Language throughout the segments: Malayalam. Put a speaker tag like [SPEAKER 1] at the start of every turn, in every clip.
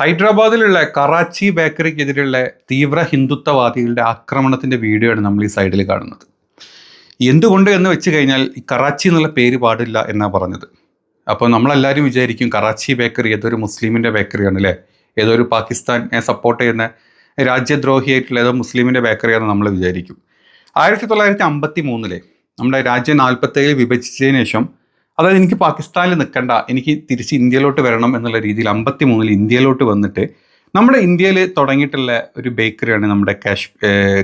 [SPEAKER 1] ഹൈദരാബാദിലുള്ള കറാച്ചി ബേക്കറിക്കെതിരെയുള്ള തീവ്ര ഹിന്ദുത്വവാദികളുടെ ആക്രമണത്തിൻ്റെ വീഡിയോ ആണ് നമ്മൾ ഈ സൈഡിൽ കാണുന്നത്. എന്തുകൊണ്ട് എന്ന് വെച്ച് കഴിഞ്ഞാൽ ഈ കറാച്ചി എന്നുള്ള പേര് പാടില്ല എന്നാണ് പറഞ്ഞത്. അപ്പോൾ നമ്മളെല്ലാവരും വിചാരിക്കും കറാച്ചി ബേക്കറി ഏതൊരു മുസ്ലിമിൻ്റെ ബേക്കറിയാണ് അല്ലേ, ഏതോ ഒരു പാകിസ്ഥാനെ സപ്പോർട്ട് ചെയ്യുന്ന രാജ്യദ്രോഹിയായിട്ടുള്ള ഏതോ മുസ്ലിമിൻ്റെ ബേക്കറിയാണെന്ന് നമ്മൾ വിചാരിക്കും. 1953 നമ്മുടെ രാജ്യം 47 വിഭജിച്ചതിന് ശേഷം, അതായത് എനിക്ക് പാകിസ്ഥാനിൽ നിൽക്കണ്ട, എനിക്ക് തിരിച്ച് ഇന്ത്യയിലോട്ട് വരണം എന്നുള്ള രീതിയിൽ 53 ഇന്ത്യയിലോട്ട് വന്നിട്ട് നമ്മുടെ ഇന്ത്യയിൽ തുടങ്ങിയിട്ടുള്ള ഒരു ബേക്കറിയാണ് നമ്മുടെ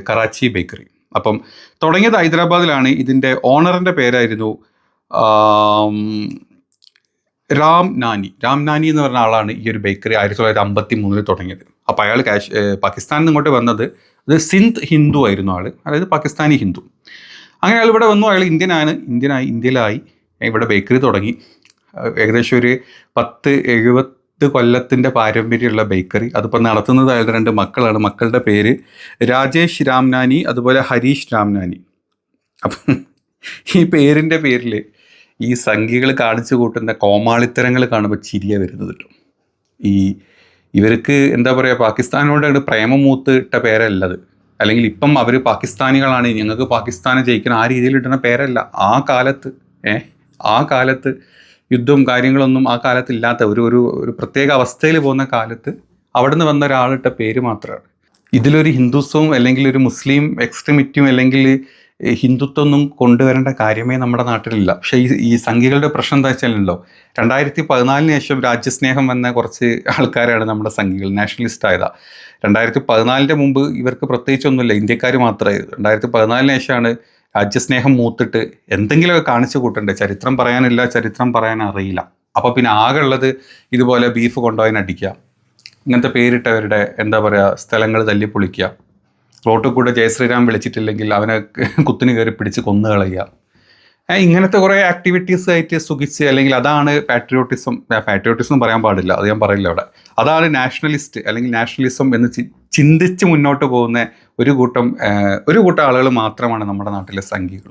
[SPEAKER 1] കറാച്ചി ബേക്കറി. അപ്പം തുടങ്ങിയത് ഹൈദരാബാദിലാണ്. ഇതിൻ്റെ ഓണറിൻ്റെ പേരായിരുന്നു രാം നാനി എന്ന് പറഞ്ഞ ആളാണ് ഈ ഒരു ബേക്കറി 1953 തുടങ്ങിയത്. അപ്പോൾ അയാൾ പാകിസ്ഥാനിൽ നിന്ന് ഇങ്ങോട്ട് വന്നത്, അത് സിന്ധ് ഹിന്ദു ആയിരുന്നു ആൾ, അതായത് പാകിസ്ഥാനി ഹിന്ദു. അങ്ങനെ അയാൾ ഇവിടെ വന്നു, അയാൾ ഇന്ത്യയിലായി ഇവിടെ ബേക്കറി തുടങ്ങി. ഏകദേശം ഒരു 10-70 കൊല്ലത്തിൻ്റെ പാരമ്പര്യമുള്ള ബേക്കറി. അതിപ്പോൾ നടത്തുന്നത് അയാളുടെ 2 മക്കളാണ്. മക്കളുടെ പേര് രാജേഷ് രാംനാനി, അതുപോലെ ഹരീഷ് രാംനാനി. അപ്പം ഈ പേരിൻ്റെ പേരിൽ ഈ സംഘികൾ കാണിച്ചു കൂട്ടുന്ന കോമാളിത്തരങ്ങൾ കാണുമ്പോൾ ചിരിയ വരുന്നത് കിട്ടും. ഇവർക്ക് എന്താ പറയുക, പാകിസ്ഥാനോട് പ്രേമം മൂത്ത് ഇട്ട പേരല്ലത്, അല്ലെങ്കിൽ ഇപ്പം അവർ പാകിസ്ഥാനികളാണ്, ഞങ്ങൾക്ക് പാകിസ്ഥാനെ ജയിക്കണം, ആ രീതിയിൽ ഇട്ടുന്ന പേരല്ല. ആ കാലത്ത് യുദ്ധവും കാര്യങ്ങളൊന്നും ആ കാലത്ത് ഇല്ലാത്ത ഒരു പ്രത്യേക അവസ്ഥയിൽ പോകുന്ന കാലത്ത് അവിടെ നിന്ന് വന്ന ഒരാളിട്ട പേര് മാത്രമാണ്. ഇതിലൊരു ഹിന്ദുത്വവും അല്ലെങ്കിൽ ഒരു മുസ്ലിം എക്സ്ട്രീമിറ്റിയും അല്ലെങ്കിൽ ഹിന്ദുത്വമൊന്നും കൊണ്ടുവരേണ്ട കാര്യമേ നമ്മുടെ നാട്ടിലില്ല. പക്ഷേ ഈ സംഘികളുടെ പ്രശ്നം എന്താ വെച്ചാലല്ലോ, 2014 ശേഷം രാജ്യസ്നേഹം വന്ന കുറച്ച് ആൾക്കാരാണ് നമ്മുടെ സംഘികൾ, നാഷണലിസ്റ്റ് ആയതാ. 2014 മുമ്പ് ഇവർക്ക് പ്രത്യേകിച്ചൊന്നുമില്ല, ഇന്ത്യക്കാർ മാത്രമായിരുന്നു. 2014 ശേഷമാണ് രാജ്യസ്നേഹം മൂത്തിട്ട് എന്തെങ്കിലുമൊക്കെ കാണിച്ചു കൂട്ടണ്ടേ. ചരിത്രം പറയാനില്ല, ചരിത്രം പറയാൻ അറിയില്ല. അപ്പോൾ പിന്നെ ആകെ ഉള്ളത് ഇതുപോലെ ബീഫ് കൊണ്ടുപോയി അടിക്കുക, ഇങ്ങനത്തെ പേരിട്ടവരുടെ എന്താ പറയുക സ്ഥലങ്ങൾ തല്ലിപ്പൊളിക്കുക, റോട്ടിൽ കൂടെ ജയ ശ്രീരാം വിളിച്ചിട്ടില്ലെങ്കിൽ അവനെ കുത്തിന് കയറി പിടിച്ച് കൊന്നു കളയുക. ഇങ്ങനത്തെ കുറേ ആക്ടിവിറ്റീസ് ആയിട്ട് സുഖിച്ച്, അല്ലെങ്കിൽ അതാണ് പാട്രിയോട്ടിസം പറയാൻ പാടില്ല, അത് ഞാൻ പറയില്ല അവിടെ. അതാണ് നാഷണലിസ്റ്റ് അല്ലെങ്കിൽ നാഷണലിസം എന്ന് ചിന്തിച്ച് മുന്നോട്ട് പോകുന്ന ഒരു കൂട്ടം ആളുകൾ മാത്രമാണ് നമ്മുടെ നാട്ടിലെ സംഘികൾ.